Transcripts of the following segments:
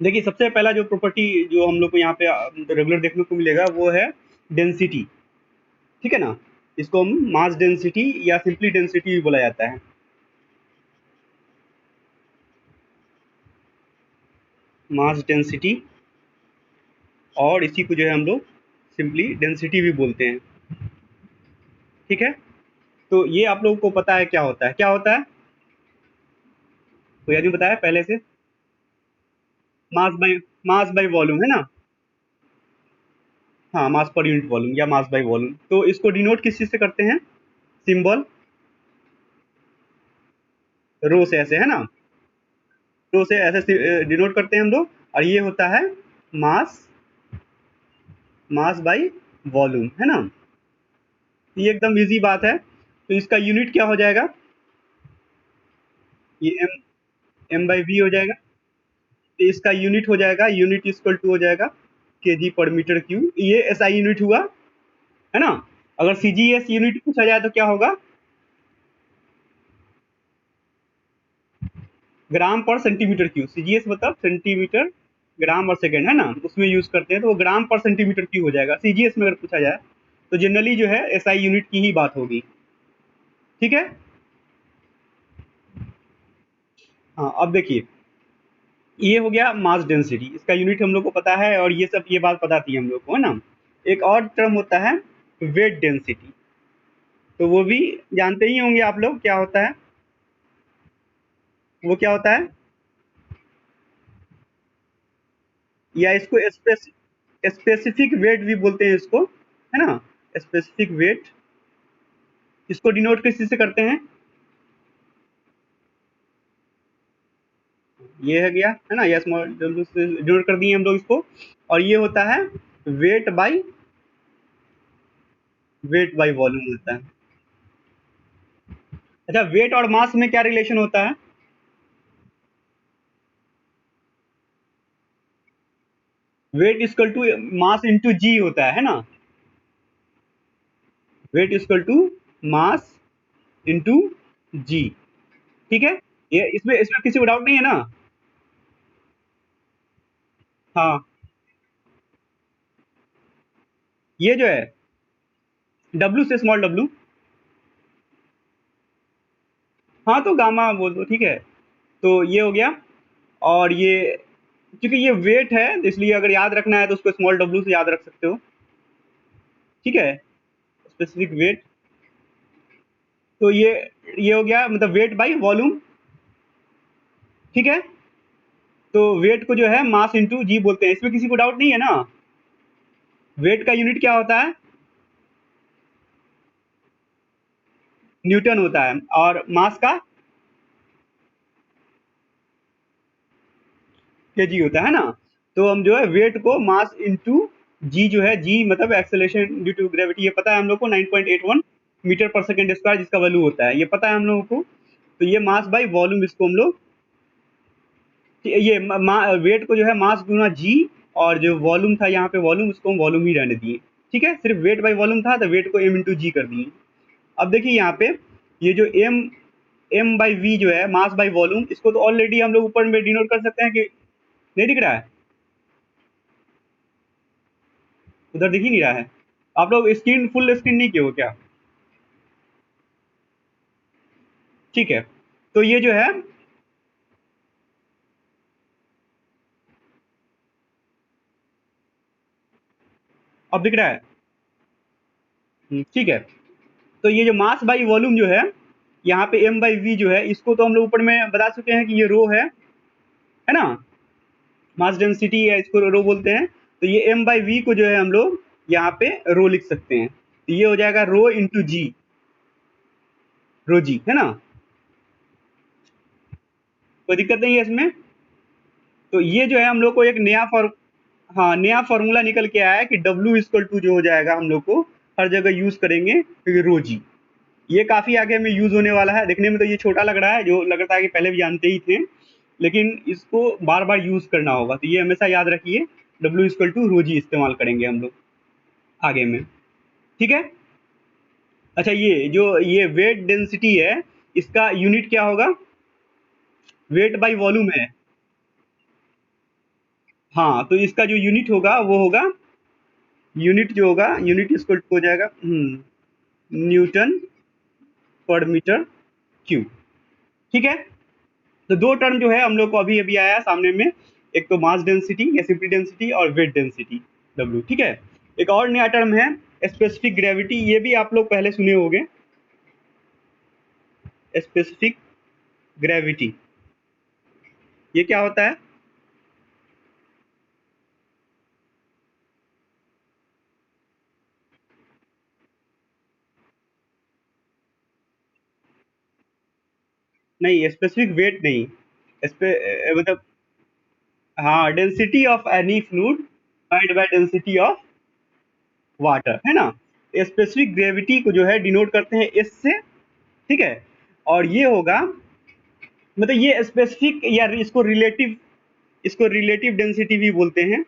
देखिए सबसे पहला जो प्रॉपर्टी जो हम लोग को यहाँ पे रेगुलर देखने को मिलेगा वो है डेंसिटी, ठीक है ना। इसको हम मास डेंसिटी या सिंपली डेंसिटी भी बोला जाता है। मास डेंसिटी, और इसी को जो है हम लोग सिंपली डेंसिटी भी बोलते हैं, ठीक है। तो ये आप लोगों को पता है क्या होता है, क्या होता है, कोई आदमी बताया पहले से? मास बाई वॉल्यूम है ना। हाँ, मास पर यूनिट वॉल्यूम या मास बाई वॉल्यूम। तो इसको डिनोट किस चीज से करते हैं, सिंबल रो से, ऐसे है ना, रो से ऐसे डिनोट करते हैं हम लोग। और ये होता है मास, मास बाई वॉल्यूम, है ना। ये एकदम इजी बात है। तो इसका यूनिट क्या हो जाएगा, ये एम, एम बाई वी हो जाएगा। तो इसका यूनिट हो जाएगा, यूनिट इक्वल टू हो जाएगा केजी पर मीटर क्यूब। ये ऐसा यूनिट हुआ, है ना। अगर सीजीएस यूनिट पूछा जाए तो क्या होगा, ग्राम पर सेंटीमीटर क्यूब। सीजीएस मतलब सेंटीमीटर ग्राम और सेकेंड, है ना, उसमें यूज करते हैं, तो वो ग्राम पर सेंटीमीटर क्यूब हो जाएगा सीजीएस में अगर पूछा जाए। तो जनरली जो है एसआई यूनिट की ही बात होगी, ठीक है। हाँ, अब देखिए, ये हो गया मास डेंसिटी, इसका यूनिट हम लोग को पता है, और ये सब ये बात पता थी हम लोग को, है ना। एक और टर्म होता है वेट डेंसिटी, तो वो भी जानते ही होंगे आप लोग क्या होता है, वो क्या होता है, या इसको स्पेसिफिक वेट भी बोलते हैं इसको, है ना, स्पेसिफिक वेट। इसको डिनोट किस चीज से करते हैं, ये है गया, है ना, ये स्मॉल डब्ल्यू से डिनोट कर दिए हम लोग इसको। और ये होता है weight by, wait by volume होता है। अच्छा, वेट और मास में क्या रिलेशन होता है, weight equal to mass into g होता है ना। Weight equal to mass into g, ठीक है। ये इसमें इसमें किसी को डाउट नहीं है ना। हाँ, ये जो है डब्ल्यू से स्मॉल डब्ल्यू, हाँ तो गामा बोल दो, ठीक है। तो ये हो गया। और ये क्योंकि ये वेट है, इसलिए अगर याद रखना है तो उसको स्मॉल डब्ल्यू से याद रख सकते हो, ठीक है, स्पेसिफिक वेट। तो ये हो गया, मतलब वेट बाई वॉल्यूम, ठीक है। तो वेट को जो है मास इंटू जी बोलते हैं, इसमें किसी को डाउट नहीं है ना। वेट का यूनिट क्या होता है, न्यूटन होता है, और मास का केजी होता है ना। तो हम जो है वेट को मास इंटू जी जो है, जी मतलब एक्सेलरेशन ड्यू टू ग्रेविटी, ये पता है हम लोग को 9.81 मीटर पर सेकंड स्क्वायर जिसका वैल्यू होता है, ये पता है हम लोगों को। तो ये मास बाई वॉल्यूम, इसको हम लोग ये वेट को जो है मास गुना जी, और जो वॉल्यूम था यहाँ पे वॉल्यूम, उसको हम वॉल्यूम ही रहने दिए, ठीक है। सिर्फ वेट बाई वॉल्यूम था तो वेट को एम इंटू जी कर दिए। अब देखिए यहाँ पे ये जो एम, एम बाई वी जो है मास बाई वॉल्यूम, इसको तो ऑलरेडी हम लोग ऊपर में डिनोट कर सकते हैं कि नहीं दिख रहा है, उधर दिख ही नहीं रहा है। आप लोग स्क्रीन फुल स्क्रीन नहीं किए हो क्या, ठीक है। तो ये जो है, अब दिख रहा है, ठीक है। तो ये जो मास बाई वॉल्यूम जो है, यहाँ पे एम बाई वी जो है, इसको तो हम लोग ऊपर में बता चुके हैं कि ये रो है ना, मास डेंसिटी है, इसको रो बोलते हैं। तो ये एम बाई वी को जो है हम लोग यहाँ पे रो लिख सकते हैं, तो ये हो जाएगा रो इंटू जी, रो जी, है ना। कोई दिक्कत नहीं है इसमें। तो ये जो है हम लोग को एक नया हाँ, नया फॉर्मूला निकल के आया है कि डब्ल्यू इक्वल टू जो हो जाएगा हम लोग को हर जगह यूज करेंगे, क्योंकि रो जी ये काफी आगे में यूज होने वाला है। देखने में तो ये छोटा लग रहा है, जो लग रहा है कि पहले भी जानते ही थे, लेकिन इसको बार बार यूज करना होगा, तो ये हमेशा याद रखिए, डब्ल्यू इक्वल टू रो जी इस्तेमाल करेंगे हम लोग आगे में, ठीक है। अच्छा, ये जो ये वेट डेंसिटी है, इसका यूनिट क्या होगा, वेट बाई वॉल्यूम है। हाँ, तो इसका जो यूनिट होगा वो होगा, यूनिट जो होगा, यूनिट इसको हो जाएगा न्यूटन पर मीटर क्यूब। ठीक है। तो दो टर्म जो है हम लोग को अभी अभी आया सामने में, एक तो मास डेंसिटी या सिंपल डेंसिटी और वेट डेंसिटी डब्ल्यू। ठीक है। एक और नया टर्म है स्पेसिफिक ग्रेविटी, ये भी आप लोग पहले सुने होंगे, स्पेसिफिक ग्रेविटी। ये क्या होता है? नहीं, स्पेसिफिक वेट नहीं, मतलब हाँ, density of any fluid divide by density of water, है ना। स्पेसिफिक ग्रेविटी को जो है डिनोट करते हैं एस से। ठीक है। और ये होगा, मतलब ये स्पेसिफिक या इसको रिलेटिव डेंसिटी भी बोलते हैं,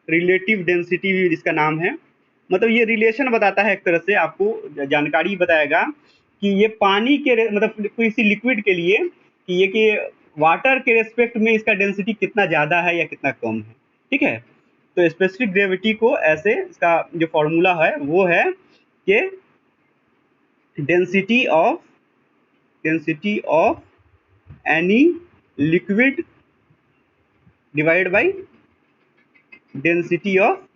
रिलेटिव डेंसिटी भी इसका नाम है। मतलब ये रिलेशन बताता है, एक तरह से आपको जानकारी बताएगा कि ये पानी के मतलब किसी लिक्विड के लिए कि ये कि वाटर के रेस्पेक्ट में इसका डेंसिटी कितना ज़्यादा है या कितना कम है। ठीक है। तो स्पेसिफिक ग्रेविटी को ऐसे, इसका जो फॉर्मूला है वो है कि density of density of any liquid divide by density of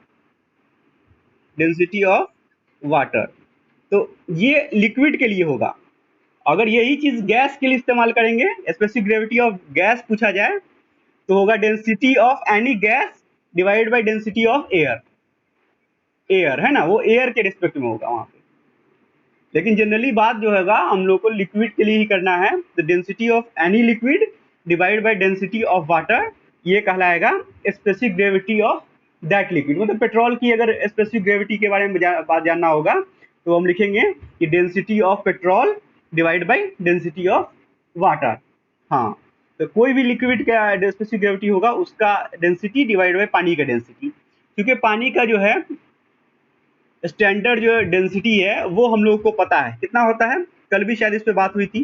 density of water. तो ये लिक्विड के लिए होगा। अगर यही चीज गैस के लिए इस्तेमाल करेंगे, स्पेसिफिक ग्रेविटी ऑफ गैस पूछा जाए, तो होगा density of any gas divide by density of air. Air है ना, वो एयर के रिस्पेक्ट में होगा वहां पे। लेकिन जनरली बात जो होगा हम लोग को लिक्विड के लिए ही करना है, तो density of any liquid divide by density of water, ये कहलाएगा specific gravity of that liquid. मतलब पेट्रोल की अगर स्पेसिफिक ग्रेविटी के बारे में बात जानना होगा, तो हम लिखेंगे कि density of petrol divide by density of water. हाँ, तो कोई भी लिक्विड का स्पेसिफिक ग्रेविटी होगा उसका डेंसिटी डिवाइड बाय पानी का डेंसिटी। क्योंकि पानी का जो है स्टैंडर्ड जो डेंसिटी है वो हम लोगों को पता है कितना होता है, कल भी शायद इस पे बात हुई थी।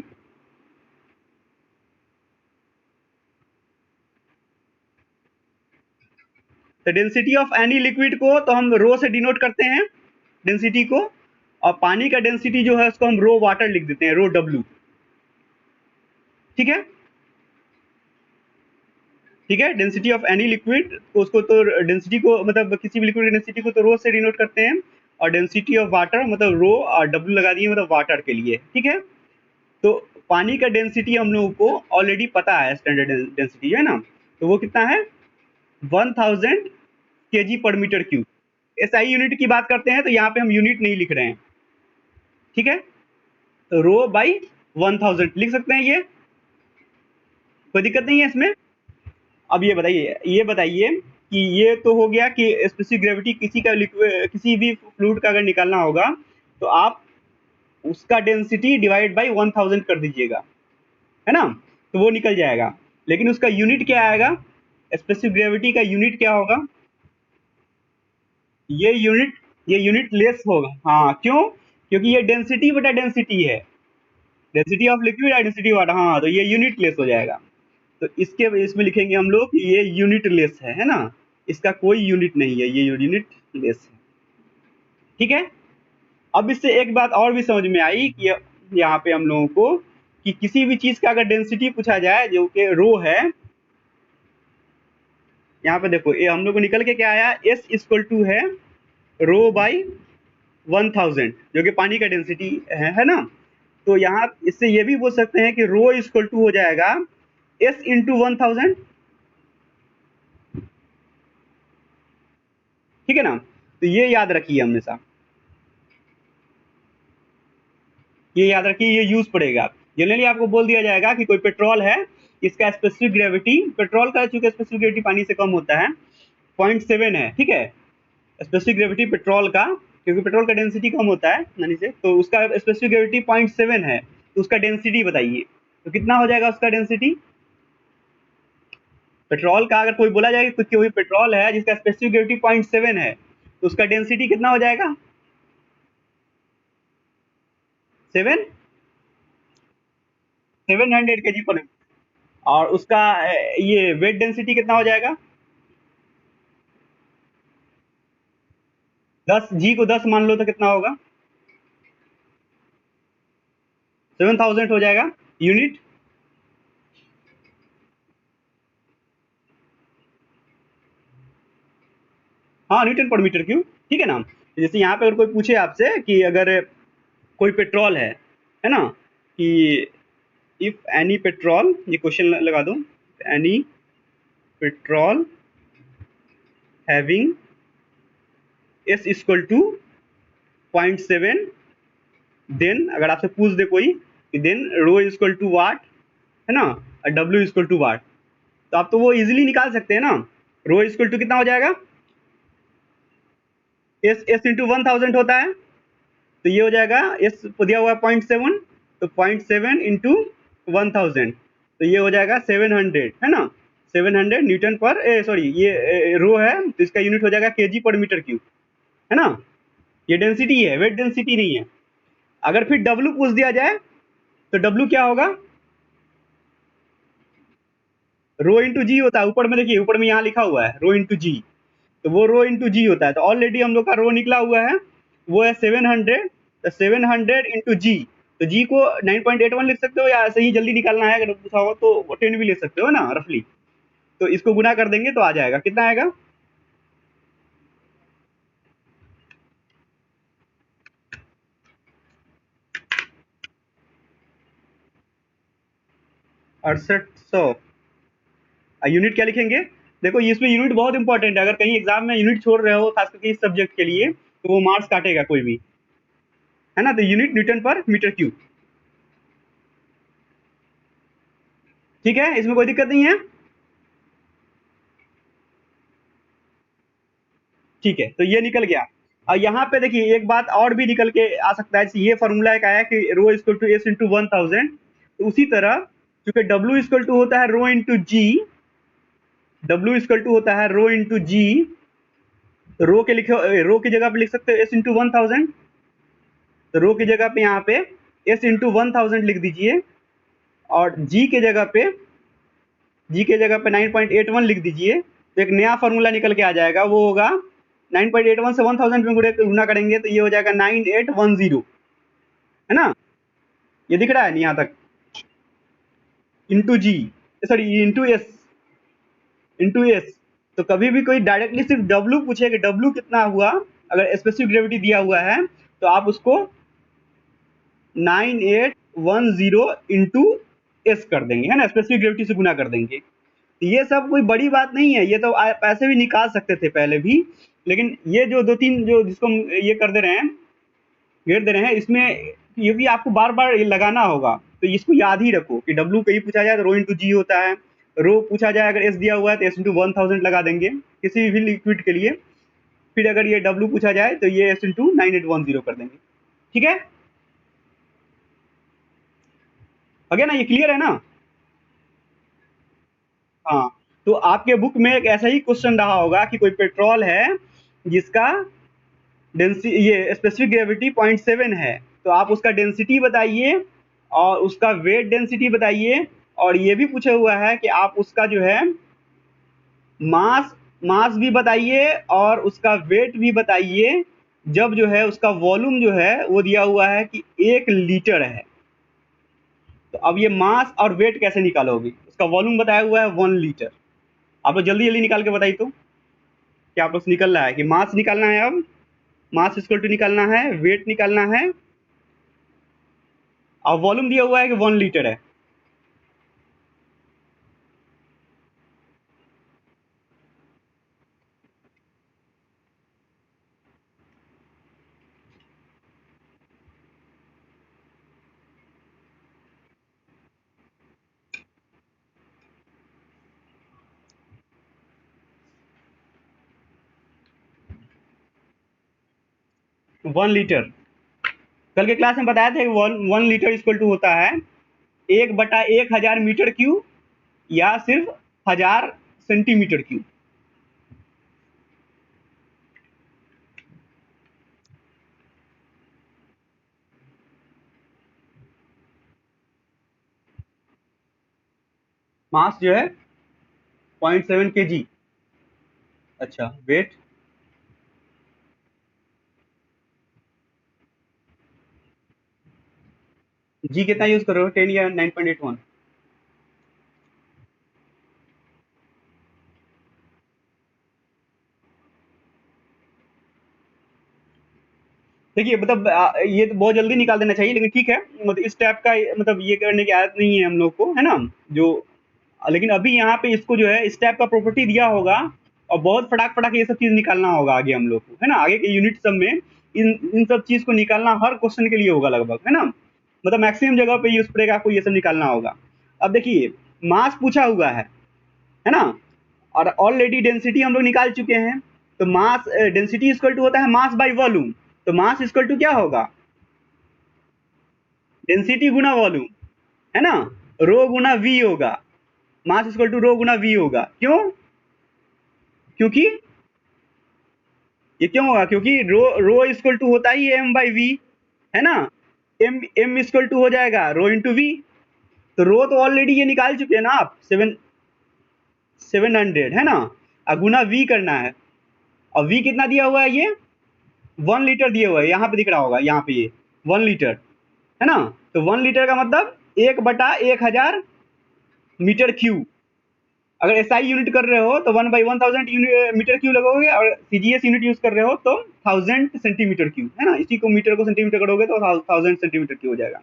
तो डेंसिटी ऑफ एनी लिक्विड को तो हम रो से डिनोट करते हैं डेंसिटी को, और पानी का डेंसिटी जो है उसको हम रो वाटर लिख देते हैं, रो डब्ल्यू। ठीक है। ठीक है। डेंसिटी ऑफ एनी लिक्विड उसको तो डेंसिटी को मतलब किसी भी लिक्विड डेंसिटी को तो रो से डिनोट करते हैं, और डेंसिटी ऑफ वाटर मतलब रो और डब्ल्यू लगा दिए मतलब वाटर के लिए। ठीक है। तो पानी का डेंसिटी हम लोगों को ऑलरेडी पता है, स्टैंडर्ड डेंसिटी है ना, तो वो कितना है 1000 केजी पर मीटर क्यूब। एसआई यूनिट की बात करते हैं तो यहाँ पे हम यूनिट नहीं लिख रहे हैं। ठीक है। तो रो बाई 1000 लिख सकते हैं, ये कोई दिक्कत नहीं है इसमें। अब ये बताइए कि ये तो हो गया कि स्पेसिफिक ग्रेविटी किसी का लिक्विड किसी भी फ्लूइड का अगर निकालना होगा तो आप उसका डेंसिटी डिवाइड बाई 1000 कर दीजिएगा, है ना, तो वो निकल जाएगा। लेकिन उसका यूनिट क्या आएगा, स्पेसिफिक ग्रेविटी का यूनिट क्या होगा, ये यूनिट लेस होगा। हाँ, क्यों? क्योंकि ये डेंसिटी बटा डेंसिटी है, डेंसिटी ऑफ लिक्विड या डेंसिटी वाटर। हाँ, तो ये यूनिट लेस हो जाएगा। तो इसके इसमें लिखेंगे हम लोग कि ये यूनिट लेस है ना, इसका कोई यूनिट नहीं है, ये यूनिट लेस है। ठीक है। अब इससे एक बात और भी समझ में आई कि यहाँ पे हम लोगों को कि किसी भी चीज का अगर डेंसिटी पूछा जाए जो कि रो है, यहाँ पे देखो ये हम लोग को निकल के क्या आया, एस इक्वल टू है रो बाई 1000 जो कि पानी का डेंसिटी है ना। तो यहाँ इससे ये भी बोल सकते हैं कि रो इक्वल टू हो जाएगा एस इंटू 1000। ठीक है ना। तो ये याद रखिए हमेशा, ये याद रखिए, ये यूज पड़ेगा। जनरली आपको बोल दिया जाएगा कि कोई पेट्रोल है, इसका स्पेसिफिक ग्रेविटी, पेट्रोल का चूंकि स्पेसिफिक ग्रेविटी पानी से कम होता है 0.7 है। ठीक है। स्पेसिफिक ग्रेविटी पेट्रोल का, क्योंकि पेट्रोल का डेंसिटी कम होता है पानी से, तो उसका स्पेसिफिक ग्रेविटी 0.7 है। तो उसका डेंसिटी बताइए, तो कितना हो जाएगा उसका डेंसिटी पेट्रोल का। अगर कोई बोला जाए कि कोई पेट्रोल है जिसका स्पेसिफिक ग्रेविटी 0.7 है, तो उसका डेंसिटी कितना हो जाएगा 7 700 केजी पर। और उसका ये वेट डेंसिटी कितना हो जाएगा? 10, जी को 10 मान लो तो कितना होगा? 7000 हो जाएगा यूनिट। हाँ, न्यूटन पर मीटर क्यूब, ठीक है ना। जैसे यहाँ पे अगर कोई पूछे आपसे कि अगर कोई पेट्रोल है ना, कि इफ एनी पेट्रोल, ये क्वेश्चन लगा दो, any petrol having S equal to 0.7, then अगर आपसे पूछ दे कोई कि then rho equal to what, है ना, और डब्ल्यू इक्वल टू वाट, तो आप तो वो इजीली निकाल सकते हैं ना। रो इक्वल टू कितना हो जाएगा? एस एस इंटू 1000 होता है, तो ये हो जाएगा, एस दिया हुआ है 0.7, तो 0.7 इंटू 1000, तो ये हो जाएगा 700, है ना। 700 न्यूटन पर सॉरी ये रो है, तो इसका यूनिट हो जाएगा केजी पर मीटर क्यूब, है ना। ये डेंसिटी है, वेट डेंसिटी नहीं है। अगर फिर डब्ल्यू पूछ दिया जाए तो डब्ल्यू क्या होगा? रो इंटू जी होता है, ऊपर में देखिए, ऊपर में यहाँ लिखा हुआ है रो इंटू जी, तो वो रो इंटू जी होता है। तो ऑलरेडी हम लोग का रो निकला हुआ है, वो है 700, तो 700 इंटू जी, तो जी को 9.81 लिख सकते हो, या ऐसे ही जल्दी निकालना है अगर पूछा हो तो 10 भी ले सकते हो ना रफली। तो इसको गुना कर देंगे तो आ जाएगा, कितना आएगा? 6800। यूनिट क्या लिखेंगे? देखो इसमें यूनिट बहुत इंपॉर्टेंट है, अगर कहीं एग्जाम में यूनिट छोड़ रहे हो खास करके इस सब्जेक्ट के लिए, तो वो मार्क्स काटेगा कोई भी, है ना। तो यूनिट न्यूटन पर मीटर क्यूब, ठीक है, इसमें कोई दिक्कत नहीं है। ठीक है, तो ये निकल गया। और यहाँ पे देखिए एक बात और भी निकल के आ सकता है, जैसे ये फॉर्मूला एक आया कि रो इक्वल टू एस इंटू 1000, तो उसी तरह क्योंकि डब्ल्यू इक्वल टू होता है rho into g, W equal to होता है रो इंटू जी, रो के लिखे, रो की जगह पे लिख सकते हो एस इंटू 1000, तो रो की जगह पे यहाँ पे एस इंटू 1000 लिख दीजिए, और जी के जगह पे 9.81 लिख दीजिए, तो एक नया फॉर्मूला निकल के आ जाएगा, वो होगा 9.81 से 1000 में गुणा करेंगे तो ये हो जाएगा 9810, है ना। ये दिख रहा है नहीं यहाँ तक? इंटू जी, सॉरी इंटू एस। तो कभी भी कोई डायरेक्टली सिर्फ डब्ल्यू पूछे कि डब्ल्यू कितना हुआ, अगर स्पेसिफिक ग्रेविटी दिया हुआ है, तो आप उसको 9810 इंटू एस कर देंगे, है ना, स्पेसिफिक ग्रेविटी से गुना कर देंगे। तो ये सब कोई बड़ी बात नहीं है, ये तो आप ऐसे भी निकाल सकते थे पहले भी, लेकिन ये जो दो तीन जो जिसको हम ये कर दे रहे हैं, घेर दे रहे हैं, इसमें ये भी आपको बार बार लगाना होगा। तो इसको याद ही रखो कि डब्ल्यू कहीं पूछा जाए तो रो इंटू जी होता है, रो पूछा जाए अगर एस दिया हुआ है तो एस इंटू 1000 लगा देंगे किसी भी लिक्विड के लिए, फिर अगर ये डब्ल्यू पूछा जाए तो ये एस इंटू 9810 कर देंगे, ठीक है। हो गया ना, ये क्लियर है ना? हाँ, तो आपके बुक में एक ऐसा ही क्वेश्चन रहा होगा कि कोई पेट्रोल है जिसका डेंसिटी, ये स्पेसिफिक ग्रेविटी 0.7 है, तो आप उसका डेंसिटी बताइए और उसका वेट डेंसिटी बताइए, और ये भी पूछा हुआ है कि आप उसका जो है मास मास भी बताइए और उसका वेट भी बताइए, जब जो है उसका वॉल्यूम जो है वो दिया हुआ है कि 1 लीटर है। तो अब ये मास और वेट कैसे निकालोगे? उसका वॉल्यूम बताया हुआ है 1 लीटर। आप लोग जल्दी जल्दी निकाल के बताइए तो, क्या आप लोग से निकल रहा है कि मास निकालना है, अब मास इक्वल टू निकालना है, वेट निकालना है, और वॉल्यूम दिया हुआ है कि 1 लीटर है। वन लीटर, कल के क्लास में बताया था कि 1 लीटर इक्वल टू होता है 1/1000 मीटर क्यूब, या सिर्फ 1000 सेंटीमीटर क्यूब। मास जो है 0.7 kg। अच्छा वेट, जी कितना यूज कर रहे हो, 10 या 9.81? देखिए मतलब ये तो बहुत जल्दी निकाल देना चाहिए, लेकिन ठीक है, मतलब इस टाइप का मतलब ये करने की आदत नहीं है हम लोग को, है ना। जो लेकिन अभी यहाँ पे इसको जो है इस टाइप का प्रॉपर्टी दिया होगा, और बहुत फटाक फटाक ये सब चीज निकालना होगा आगे हम लोग को, है ना। आगे के यूनिट सब में इन इन सब चीज को निकालना हर क्वेश्चन के लिए होगा लगभग, है ना। मतलब मैक्सिमम जगह पे यूज पड़ेगा, आपको ये सब निकालना होगा। अब देखिए, मास पूछा हुआ है ना, और ऑलरेडी डेंसिटी हम लोग निकाल चुके हैं। तो मास डेंसिटी इक्वल टू होता है मास बाय वॉल्यूम। तो मास इक्वल टू क्या होगा, डेंसिटी गुना वॉल्यूम, है ना। रो गुना वी होगा, मास इक्वल टू रो गुना वी होगा। क्यों? क्योंकि ये क्यों होगा, क्योंकि रो रो इक्वल टू होता ही एम बाई वी, है ना। एम एम इक्वल टू हो जाएगा रो इंटू वी। तो रो तो ऑलरेडी ये निकाल चुके हैं ना आप, 700, है ना। और गुना वी करना है, और वी कितना दिया हुआ है, ये 1 लीटर दिया हुआ है, यहाँ पे दिख रहा होगा, यहाँ पे ये 1 लीटर, है ना। तो 1 लीटर का मतलब 1/1000 मीटर क्यूब। अगर एसआई यूनिट कर रहे हो तो 1/1000 मीटर क्यूब लगोगे, और सीजीएस यूनिट यूज कर रहे हो तो 1000 सेंटीमीटर क्यूब, है ना। इसी को मीटर को सेंटीमीटर करोगे तो 1000 सेंटीमीटर क्यूब हो जाएगा।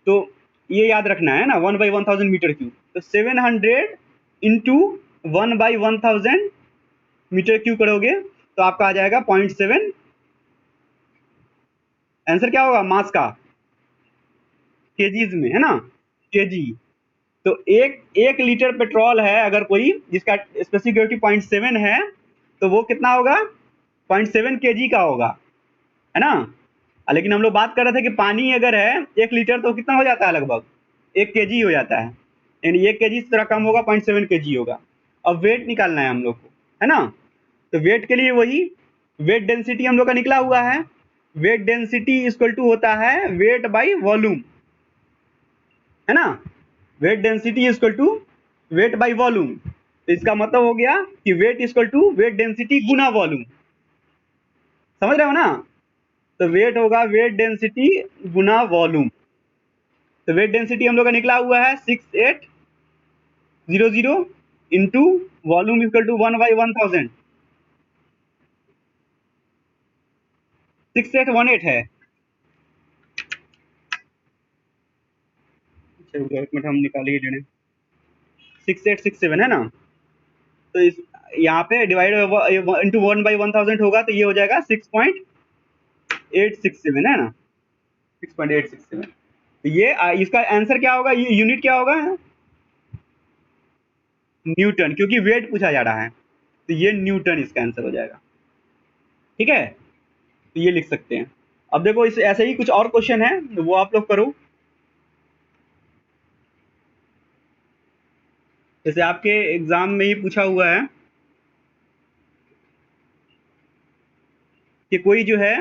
तो ये याद रखना है ना, 1/1000 मीटर क्यूब। तो 700 इंटू 1/1000 मीटर क्यूब करोगे तो आपका आ जाएगा 0.7। आंसर क्या होगा मास का, केजीज में, है ना, केजी। तो एक 1 लीटर पेट्रोल है अगर कोई, जिसका स्पेसिफिक ग्रेविटी 0.7 है, तो वो कितना होगा, 0.7 केजी का होगा, है ना। लेकिन हम लोग बात कर रहे थे कि पानी अगर है 1 लीटर तो कितना हो जाता है, लगभग 1 केजी हो जाता है, यानी 1 केजी से थोड़ा कम होगा, 0.7 केजी होगा। अब वेट निकालना है हम लोग को, है ना। तो वेट के लिए वही वेट डेंसिटी हम लोग का निकला हुआ है। वेट डेंसिटी इक्वल टू होता है वेट बाई वॉल्यूम, है ना। Weight density equal to weight by volume. तो इसका मतलब हो गया कि weight equal to weight density गुना वॉल्यूम। समझ रहे हो ना। तो वेट होगा वेट डेंसिटी गुना वॉल्यूम। तो वेट डेंसिटी हम लोग का निकला हुआ है 6800 इंटू वॉल्यूम इक्वल टू 1/1000। 6818 है। चलो एक मिनट हम निकाल ही लेने। 6867 है ना। तो इस यहाँ पे डिवाइड इंटू 1/1000 होगा, तो ये हो जाएगा 6.867, है ना। 6.867। तो ये इसका आंसर क्या होगा, ये यूनिट क्या होगा, न्यूटन, क्योंकि वेट पूछा जा रहा है, तो ये न्यूटन इसका आंसर हो जाएगा। ठीक है, तो ये लिख सकते हैं। अब देखो इस ऐसे ही कुछ और क्वेश्चन है, वो आप लोग करो। जैसे आपके एग्जाम में ही पूछा हुआ है कि कोई जो है